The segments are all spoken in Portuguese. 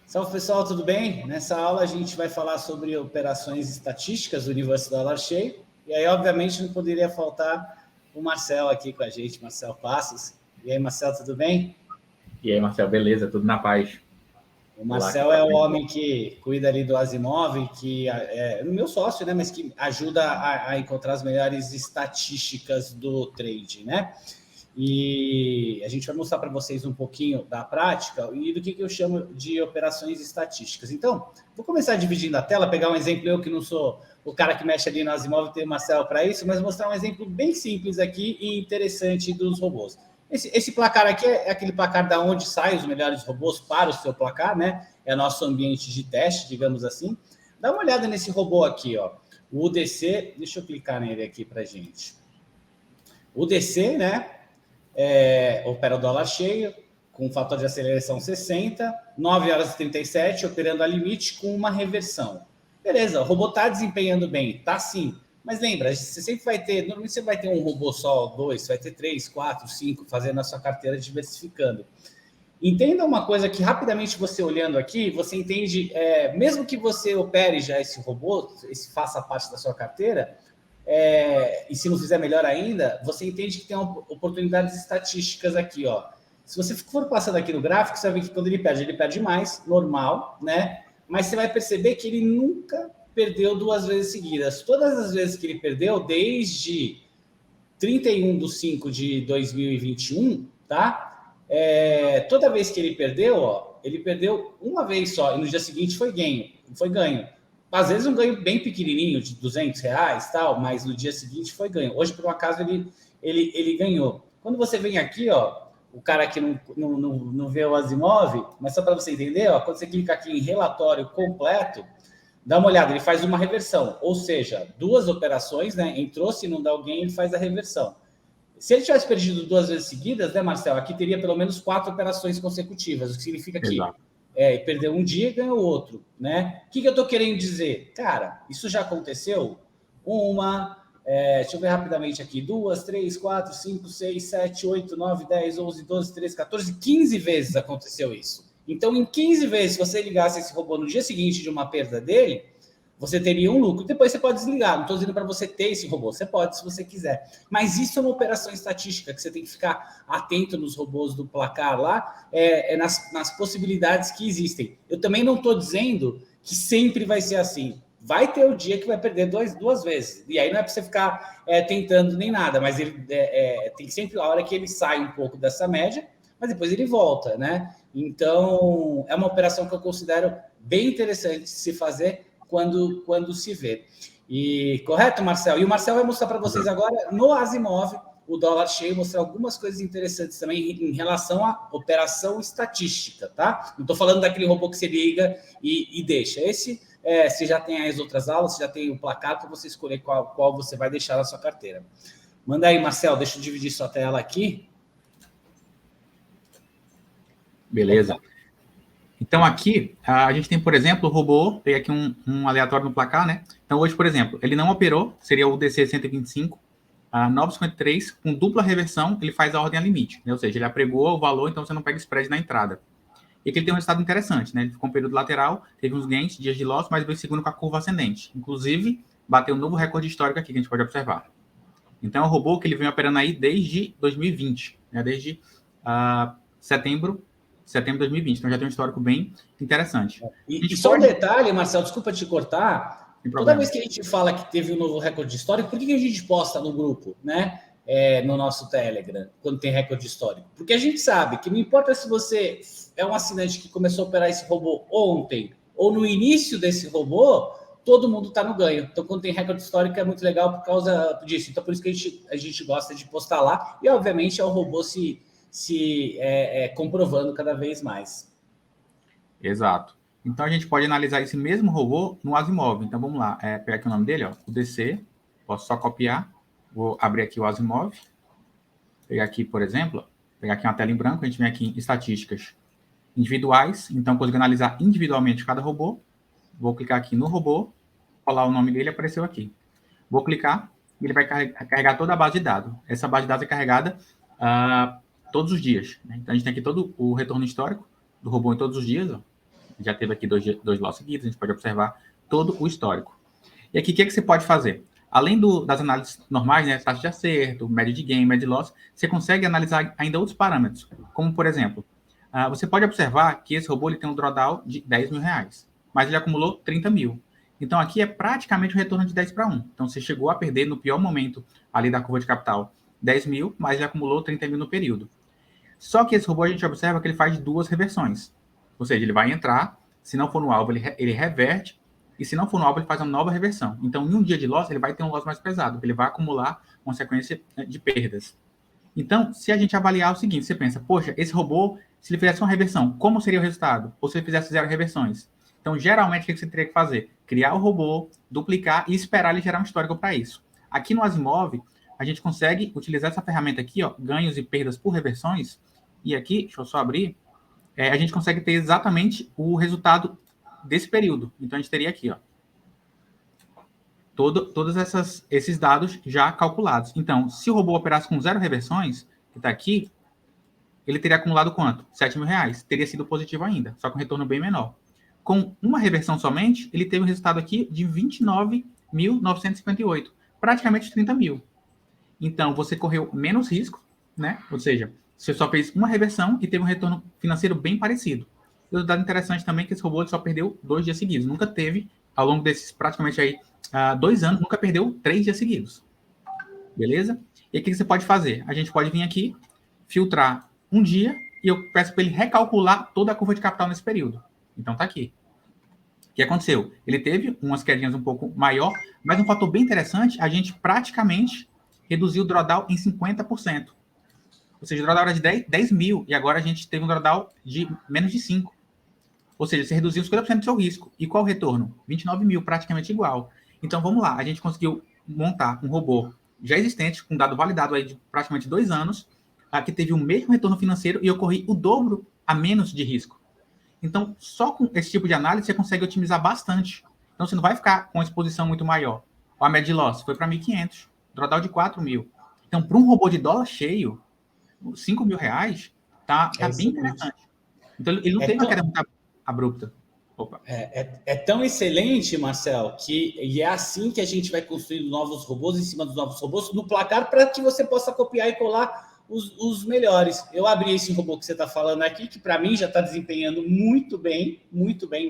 Salve pessoal, tudo bem? Nessa aula a gente vai falar sobre operações estatísticas do universo dólar cheio. E aí, obviamente, não poderia faltar o Marcel aqui com a gente, Marcel Passos. E aí, Marcel, tudo bem? E aí, Marcel, beleza? Tudo na paz? O Marcel é o homem que cuida ali do Asimov, que é o meu sócio, né? Mas que ajuda a encontrar as melhores estatísticas do trade, né? E a gente vai mostrar para vocês um pouquinho da prática e do que eu chamo de operações estatísticas. Então, vou começar dividindo a tela, pegar um exemplo, eu que não sou o cara que mexe ali no Asimov, tem o Marcel para isso, mas mostrar um exemplo bem simples aqui e interessante dos robôs. Esse placar aqui é aquele placar da onde saem os melhores robôs para o seu placar, né? É nosso ambiente de teste, digamos assim. Dá uma olhada nesse robô aqui, ó. O UDC, deixa eu clicar nele aqui para gente. O UDC, né? Opera o dólar cheio, com fator de aceleração 60, 9 horas e 37, operando a limite com uma reversão. Beleza, o robô está desempenhando bem, tá sim. Mas lembra, você sempre vai ter, normalmente você vai ter um robô só, dois, você vai ter 3, 4, 5, fazendo a sua carteira diversificando. Entenda uma coisa que rapidamente você olhando aqui, você entende, mesmo que você opere já esse robô, esse faça parte da sua carteira, e se não fizer melhor ainda, você entende que tem oportunidades estatísticas aqui, ó. Se você for passando aqui no gráfico, você vai ver que quando ele perde mais, normal, né? Mas você vai perceber que ele nunca perdeu 2 vezes seguidas. Todas as vezes que ele perdeu, desde 31/5 de 2021, tá? Toda vez que ele perdeu, ó, ele perdeu uma vez só, e no dia seguinte foi ganho. Às vezes um ganho bem pequenininho, de R$ 200, tal, mas no dia seguinte foi ganho. Hoje, por um acaso, ele ganhou. Quando você vem aqui, ó, o cara que não vê o Asimov, mas só para você entender, ó, quando você clica aqui em relatório completo, dá uma olhada, ele faz uma reversão, ou seja, 2 operações, né? Entrou, se não dá alguém, ele faz a reversão. Se ele tivesse perdido 2 vezes seguidas, né, Marcel? Aqui teria pelo menos 4 operações consecutivas, o que significa que perdeu um dia e ganhou outro, né? O que eu estou querendo dizer? Cara, isso já aconteceu? Deixa eu ver rapidamente aqui, 2, 3, 4, 5, 6, 7, 8, 9, 10, 11, 12, 13, 14, 15 vezes aconteceu isso. Então, em 15 vezes, se você ligasse esse robô no dia seguinte de uma perda dele, você teria um lucro. Depois você pode desligar. Não estou dizendo para você ter esse robô. Você pode, se você quiser. Mas isso é uma operação estatística que você tem que ficar atento nos robôs do placar lá, nas possibilidades que existem. Eu também não estou dizendo que sempre vai ser assim. Vai ter o dia que vai perder 2 vezes. E aí não é para você ficar tentando nem nada, mas ele tem sempre a hora que ele sai um pouco dessa média, mas depois ele volta, né? Então, é uma operação que eu considero bem interessante de se fazer quando se vê. E correto, Marcel? E o Marcel vai mostrar para vocês agora, no Asimov, o dólar cheio, mostrar algumas coisas interessantes também em relação à operação estatística, tá? Não estou falando daquele robô que você liga e deixa. Esse, você já tem as outras aulas, você já tem o placar para você escolher qual você vai deixar na sua carteira. Manda aí, Marcel, deixa eu dividir sua tela aqui. Beleza. Então, aqui, a gente tem, por exemplo, o robô, tem aqui um aleatório no placar, né? Então, hoje, por exemplo, ele não operou, seria o DC 125, 9,53, com dupla reversão, ele faz a ordem a limite, né? Ou seja, ele apregou o valor, então você não pega spread na entrada. E aqui ele tem um resultado interessante, né? Ele ficou um período lateral, teve uns gains, dias de loss, mas veio segundo com a curva ascendente. Inclusive, bateu um novo recorde histórico aqui, que a gente pode observar. Então, é um robô que ele vem operando aí desde 2020, né? Desde setembro de 2020. Então, já tem um histórico bem interessante. E só um detalhe, Marcel, desculpa te cortar. Toda vez que a gente fala que teve um novo recorde histórico, por que a gente posta no grupo, né? No nosso Telegram, quando tem recorde histórico? Porque a gente sabe que não importa se você é um assinante que começou a operar esse robô ontem ou no início desse robô, todo mundo está no ganho. Então, quando tem recorde histórico, é muito legal por causa disso. Então, por isso que a gente gosta de postar lá. E, obviamente, é o robô se comprovando cada vez mais. Exato. Então, a gente pode analisar esse mesmo robô no Asimov. Então, vamos lá. Pegar aqui o nome dele, ó, o DC. Posso só copiar. Vou abrir aqui o Asimov. Pegar aqui, por exemplo, pegar aqui uma tela em branco. A gente vem aqui em estatísticas individuais. Então, consigo analisar individualmente cada robô. Vou clicar aqui no robô. Colar o nome dele, apareceu aqui. Vou clicar e ele vai carregar toda a base de dados. Essa base de dados é carregada todos os dias, né? Então, a gente tem aqui todo o retorno histórico do robô em todos os dias, ó. Já teve aqui dois loss seguidos, a gente pode observar todo o histórico. E aqui, o que você pode fazer? Além das análises normais, né, taxa de acerto, média de gain, média de loss, você consegue analisar ainda outros parâmetros, como, por exemplo, você pode observar que esse robô ele tem um drawdown de 10 mil reais, mas ele acumulou 30 mil. Então, aqui é praticamente um retorno de 10 para 1. Então, você chegou a perder no pior momento ali da curva de capital 10 mil, mas ele acumulou 30 mil no período. Só que esse robô, a gente observa que ele faz 2 reversões. Ou seja, ele vai entrar, se não for no alvo, ele reverte, e se não for no alvo, ele faz uma nova reversão. Então, em um dia de loss, ele vai ter um loss mais pesado, ele vai acumular uma sequência de perdas. Então, se a gente avaliar o seguinte, você pensa, poxa, esse robô, se ele fizesse uma reversão, como seria o resultado? Ou se ele fizesse 0 reversões? Então, geralmente, o que você teria que fazer? Criar o robô, duplicar e esperar ele gerar um histórico para isso. Aqui no Asimov, a gente consegue utilizar essa ferramenta aqui, ó, ganhos e perdas por reversões, e aqui, deixa eu só abrir, a gente consegue ter exatamente o resultado desse período. Então, a gente teria aqui, ó, todos esses dados já calculados. Então, se o robô operasse com 0 reversões, que está aqui, ele teria acumulado quanto? 7 mil reais. Teria sido positivo ainda, só com retorno bem menor. Com uma reversão somente, ele teve um resultado aqui de 29.958, praticamente 30 mil. Então, você correu menos risco, né? Ou seja, você só fez uma reversão e teve um retorno financeiro bem parecido. E o dado interessante também é que esse robô só perdeu 2 dias seguidos. Nunca teve, ao longo desses praticamente aí 2 anos, nunca perdeu 3 dias seguidos. Beleza? E o que você pode fazer? A gente pode vir aqui, filtrar um dia, e eu peço para ele recalcular toda a curva de capital nesse período. Então, tá aqui. O que aconteceu? Ele teve umas quedinhas um pouco maior, mas um fator bem interessante, a gente praticamente reduziu o drawdown em 50%. Ou seja, o drawdown era de 10 mil, e agora a gente teve um drawdown de menos de 5. Ou seja, você reduziu 50% do seu risco. E qual o retorno? 29 mil, praticamente igual. Então, vamos lá. A gente conseguiu montar um robô já existente, com dado validado aí de praticamente 2 anos, que teve o mesmo retorno financeiro e eu corri o dobro a menos de risco. Então, só com esse tipo de análise, você consegue otimizar bastante. Então, você não vai ficar com uma exposição muito maior. A média de loss foi para 1.500, drawdown de 4 mil. Então, para um robô de dólar cheio, 5 mil reais, tá bem interessante. Então, ele não tem uma queda muito abrupta. Opa. É tão excelente, Marcel, e é assim que a gente vai construindo novos robôs em cima dos novos robôs no placar para que você possa copiar e colar os melhores. Eu abri esse robô que você está falando aqui, que para mim já está desempenhando muito bem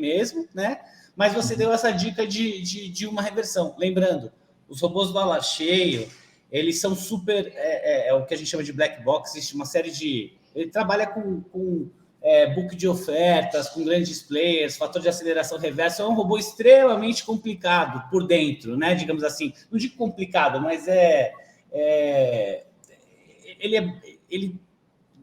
mesmo, né? Mas você deu essa dica de uma reversão. Lembrando, os robôs dólar cheio, eles são super... É o que a gente chama de black box, existe uma série de... Ele trabalha com book de ofertas, com grandes players, fator de aceleração reversa, é um robô extremamente complicado por dentro, né? Digamos assim, não digo complicado, mas ele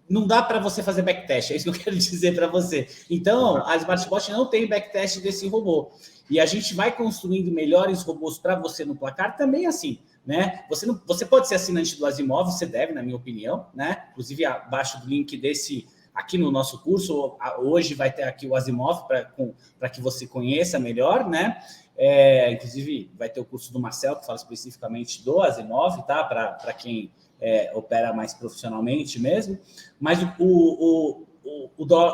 não dá para você fazer backtest, é isso que eu quero dizer para você. Então, a Smartbot não tem backtest desse robô. E a gente vai construindo melhores robôs para você no placar também assim, né? Você pode ser assinante do Asimov, você deve, na minha opinião, né? Inclusive, abaixo do link desse... Aqui no nosso curso, hoje vai ter aqui o Asimov para que você conheça melhor, né? Inclusive, vai ter o curso do Marcel, que fala especificamente do Asimov, tá? Para quem opera mais profissionalmente mesmo. Mas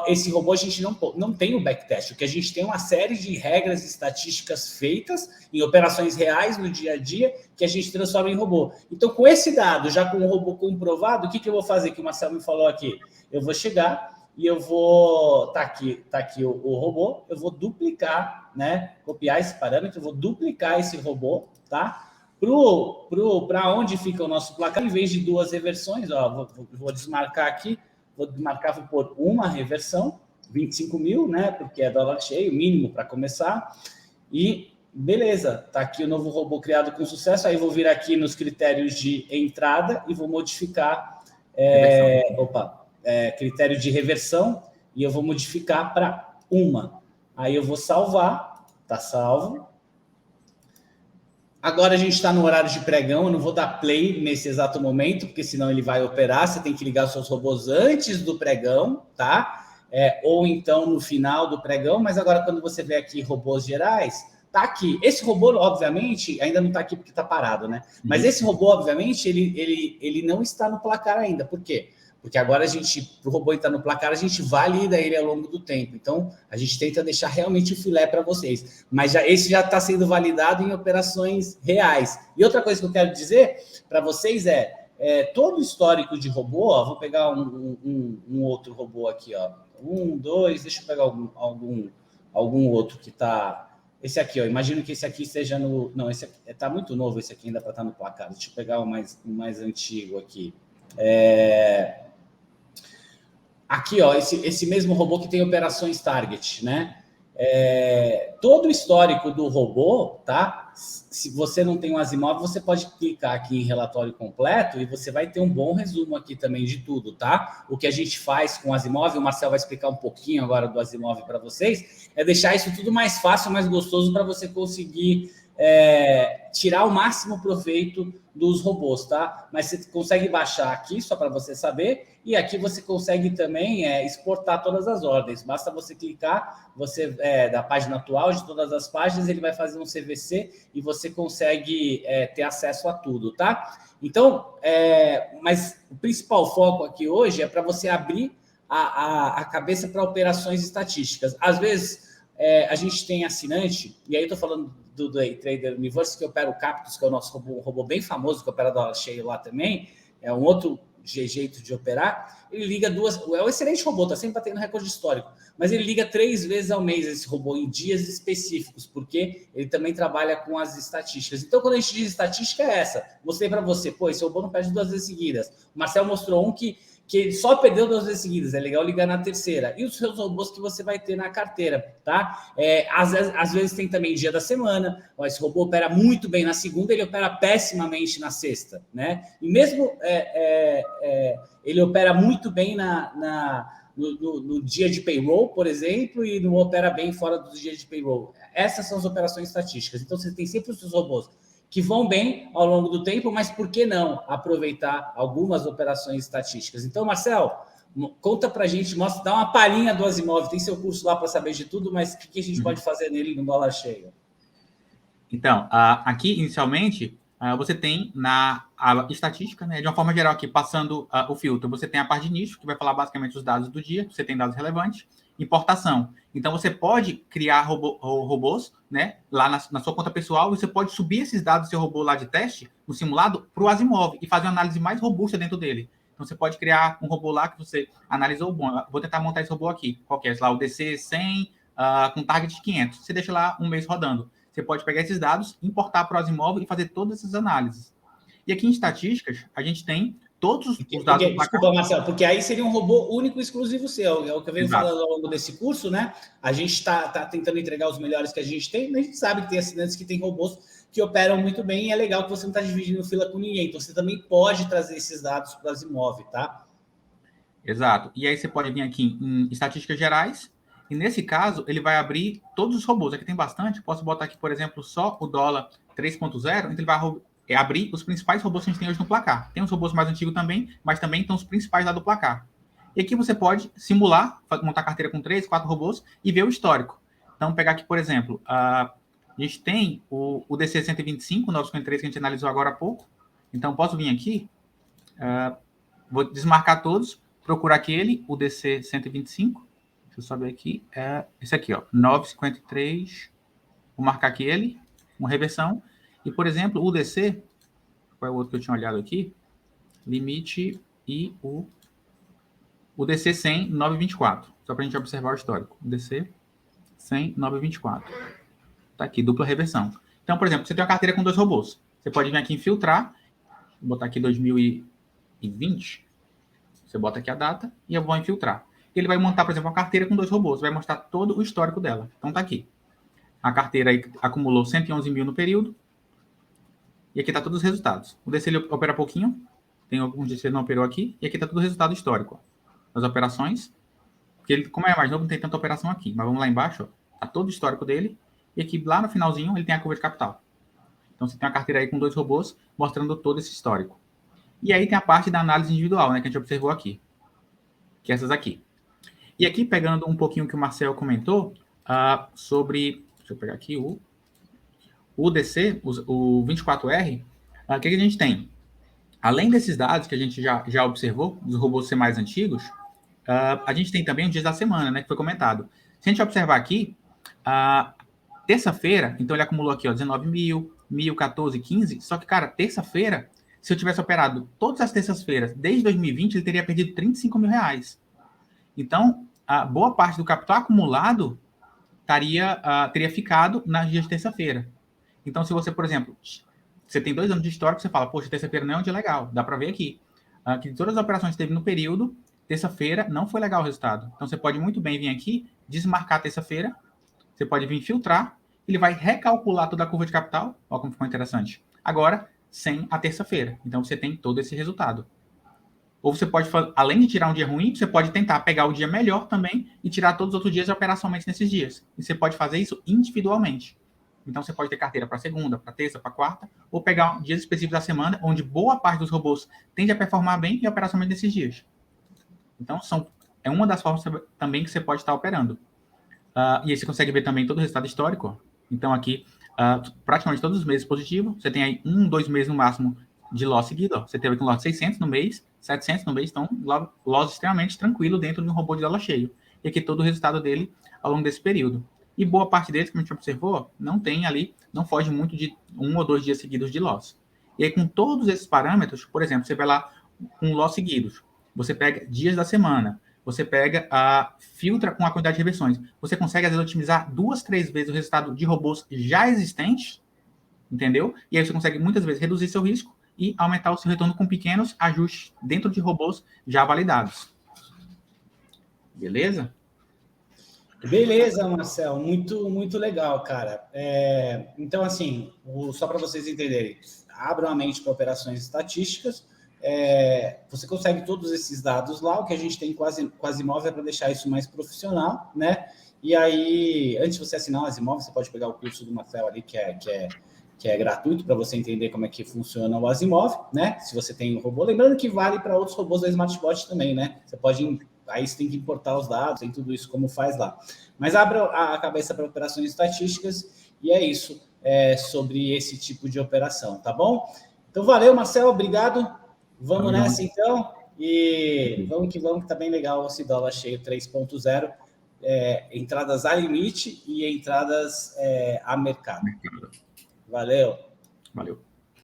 esse robô a gente não tem o backtest. O que a gente tem é uma série de regras e estatísticas feitas em operações reais no dia a dia que a gente transforma em robô. Então, com esse dado, já com o robô comprovado, o que eu vou fazer, que o Marcelo me falou aqui? Eu vou chegar e eu vou... Tá aqui o robô, eu vou duplicar, né? Copiar esse parâmetro, eu vou duplicar esse robô, tá? Para onde fica o nosso placar, em vez de 2 reversões, ó, vou desmarcar aqui, vou pôr uma reversão, 25 mil, né? Porque é dólar cheio, mínimo para começar. E beleza, tá aqui o novo robô criado com sucesso. Aí vou vir aqui nos critérios de entrada e vou modificar. Critério de reversão, e eu vou modificar para 1. Aí eu vou salvar, tá salvo. Agora a gente está no horário de pregão, eu não vou dar play nesse exato momento, porque senão ele vai operar, você tem que ligar os seus robôs antes do pregão, tá? Ou então no final do pregão, mas agora quando você vê aqui robôs gerais, tá aqui. Esse robô, obviamente, ainda não está aqui porque está parado, né? Mas esse robô, obviamente, ele não está no placar ainda. Por quê? Porque agora para o robô entrar no placar, a gente valida ele ao longo do tempo. Então, a gente tenta deixar realmente o filé para vocês. Mas esse já está sendo validado em operações reais. E outra coisa que eu quero dizer para vocês todo o histórico de robô, ó, vou pegar um outro robô aqui, ó. 1, 2, deixa eu pegar algum outro que está... Esse aqui, ó, imagino que esse aqui esteja no... Não, esse está muito novo, esse aqui ainda para estar no placar. Deixa eu pegar o mais antigo aqui. Aqui, ó, esse mesmo robô que tem operações target, né? Todo o histórico do robô, tá? Se você não tem um Asimov, você pode clicar aqui em relatório completo e você vai ter um bom resumo aqui também de tudo, tá? O que a gente faz com o Asimov, o Marcel vai explicar um pouquinho agora do Asimov para vocês, é deixar isso tudo mais fácil, mais gostoso para você conseguir tirar o máximo proveito dos robôs, tá? Mas você consegue baixar aqui, só para você saber, e aqui você consegue também exportar todas as ordens. Basta você clicar, da página atual, de todas as páginas, ele vai fazer um CVC e você consegue ter acesso a tudo, tá? Então, mas o principal foco aqui hoje é para você abrir a cabeça para operações estatísticas. Às vezes, a gente tem assinante, e aí eu estou falando do Day Trader Universe, que opera o Captus, que é o nosso robô bem famoso, que opera dólar cheio lá também, é um outro jeito de operar. Ele liga é um excelente robô, está sempre batendo recorde histórico, mas ele liga 3 vezes ao mês esse robô, em dias específicos, porque ele também trabalha com as estatísticas. Então, quando a gente diz estatística, é essa. Mostrei para você, esse robô não perde 2 vezes seguidas. O Marcel mostrou um que ele só perdeu 2 vezes seguidas, é legal ligar na terceira. E os seus robôs que você vai ter na carteira, tá? Às vezes tem também dia da semana, esse robô opera muito bem na segunda, ele opera pessimamente na sexta, né? E mesmo ele opera muito bem no dia de payroll, por exemplo, e não opera bem fora do dia de payroll. Essas são as operações estatísticas. Então, você tem sempre os seus robôs que vão bem ao longo do tempo, mas por que não aproveitar algumas operações estatísticas? Então, Marcel, conta para a gente, dá uma palhinha do Asimov, tem seu curso lá para saber de tudo, mas o que a gente pode fazer nele no dólar cheio? Então, aqui, inicialmente, você tem a estatística, né, de uma forma geral aqui, passando o filtro, você tem a parte de nicho, que vai falar basicamente os dados do dia, você tem dados relevantes, importação. Então, você pode criar robôs, né, lá na sua conta pessoal, você pode subir esses dados do seu robô lá de teste, no simulado, para o Asimov, e fazer uma análise mais robusta dentro dele. Então, você pode criar um robô lá que você analisou, bom, vou tentar montar esse robô aqui, qual que é? Lá, o DC100, com target de 500. Você deixa lá um mês rodando. Você pode pegar esses dados, importar para o Asimov e fazer todas essas análises. E aqui em estatísticas, a gente tem todos os dados do placar. Desculpa, Marcelo, porque aí seria um robô único e exclusivo seu. É o que eu venho falando ao longo desse curso, né? A gente está tentando entregar os melhores que a gente tem, mas a gente sabe que tem assinantes que têm robôs que operam muito bem e é legal que você não está dividindo fila com ninguém. Então, você também pode trazer esses dados para o Asimov, tá? Exato. E aí você pode vir aqui em estatísticas gerais, e nesse caso, ele vai abrir todos os robôs. Aqui tem bastante. Posso botar aqui, por exemplo, só o dólar 3.0. Então, ele vai abrir os principais robôs que a gente tem hoje no placar. Tem os robôs mais antigos também, mas também estão os principais lá do placar. E aqui você pode simular, montar carteira com 3, 4 robôs e ver o histórico. Então, pegar aqui, por exemplo, a gente tem o DC125, o 953, que a gente analisou agora há pouco. Então, posso vir aqui, vou desmarcar todos, procurar aquele, o DC125. Deixa eu só ver aqui. Esse aqui, ó, 953. Vou marcar aqui ele, uma reversão. E, por exemplo, o DC, qual é o outro que eu tinha olhado aqui? Limite e o DC 100, 924. Só para a gente observar o histórico. O DC 100, 924. Tá aqui, dupla reversão. Então, por exemplo, você tem uma carteira com 2 robôs. Você pode vir aqui em filtrar, vou botar aqui 2020. Você bota aqui a data e eu vou em filtrar. Ele vai montar, por exemplo, uma carteira com 2 robôs. Vai mostrar todo o histórico dela. Então, tá aqui. A carteira aí acumulou 111 mil no período. E aqui tá todos os resultados. O DC ele opera pouquinho. Tem alguns DC que não operou aqui. E aqui tá todo o resultado histórico. Ó. As operações. Porque ele, como é mais novo, não tem tanta operação aqui. Mas vamos lá embaixo. Ó. Tá todo o histórico dele. E aqui, lá no finalzinho, ele tem a curva de capital. Então, você tem uma carteira aí com 2 robôs, mostrando todo esse histórico. E aí tem a parte da análise individual, né? Que a gente observou aqui. Que é essas aqui. E aqui, pegando um pouquinho o que o Marcel comentou, sobre... Deixa eu pegar aqui o DC, o 24R. O que a gente tem? além desses dados que a gente já observou, dos robôs ser mais antigos, a gente tem também os dias da semana, né, que foi comentado. Se a gente observar aqui, terça-feira, então ele acumulou aqui, ó, 19 mil, 1.014, 15, só que, cara, terça-feira, se eu tivesse operado todas as terças-feiras desde 2020, ele teria perdido 35 mil reais. Então, a boa parte do capital acumulado teria ficado nas dias de terça-feira. Então, se você, por exemplo, você tem 2 anos de histórico, você fala, poxa, terça-feira não é um dia legal, dá para ver aqui. Que de todas as operações que teve no período, terça-feira não foi legal o resultado. Então, você pode muito bem vir aqui, desmarcar terça-feira, você pode vir filtrar, ele vai recalcular toda a curva de capital, olha como ficou interessante. Agora, sem a terça-feira. Então, você tem todo esse resultado. Ou você pode, além de tirar um dia ruim, você pode tentar pegar o dia melhor também e tirar todos os outros dias e operar somente nesses dias. E você pode fazer isso individualmente. Então, você pode ter carteira para segunda, para terça, para quarta, ou pegar dias específicos da semana, onde boa parte dos robôs tende a performar bem e operar somente nesses dias. Então, é uma das formas também que você pode estar operando. E aí você consegue ver também todo o resultado histórico. Ó. Então, aqui, praticamente todos os meses positivo. Você tem aí 1, 2 meses no máximo de loss seguido. Ó. Você teve aqui um loss de 600 no mês, 700 no mês. Então, loss extremamente tranquilo dentro de um robô de dólar cheio. E aqui todo o resultado dele ao longo desse período. E boa parte deles, como a gente observou, não foge muito de 1 ou 2 dias seguidos de loss. E aí, com todos esses parâmetros, por exemplo, você vai lá com loss seguidos. Você pega dias da semana. Você pega, filtra com a quantidade de reversões. Você consegue, às vezes, otimizar 2, 3 vezes o resultado de robôs já existentes, entendeu? E aí você consegue, muitas vezes, reduzir seu risco e aumentar o seu retorno com pequenos ajustes dentro de robôs já validados. Beleza? Beleza, Marcel. Muito, muito legal, cara. Então, assim, só para vocês entenderem, abram a mente para operações estatísticas. Você consegue todos esses dados lá, o que a gente tem com a Asimov é para deixar isso mais profissional, né? E aí, antes de você assinar o Asimov, você pode pegar o curso do Marcel ali, que é gratuito, para você entender como é que funciona o Asimov, né? Se você tem um robô. Lembrando que vale para outros robôs da SmartBot também, né? Aí você tem que importar os dados, tem tudo isso como faz lá. Mas abra a cabeça para operações estatísticas e é isso sobre esse tipo de operação, tá bom? Então, valeu, Marcel, obrigado. Vamos nessa, então. E vamos que tá bem legal esse dólar cheio 3.0. Entradas a limite e entradas a mercado. Valeu. Valeu.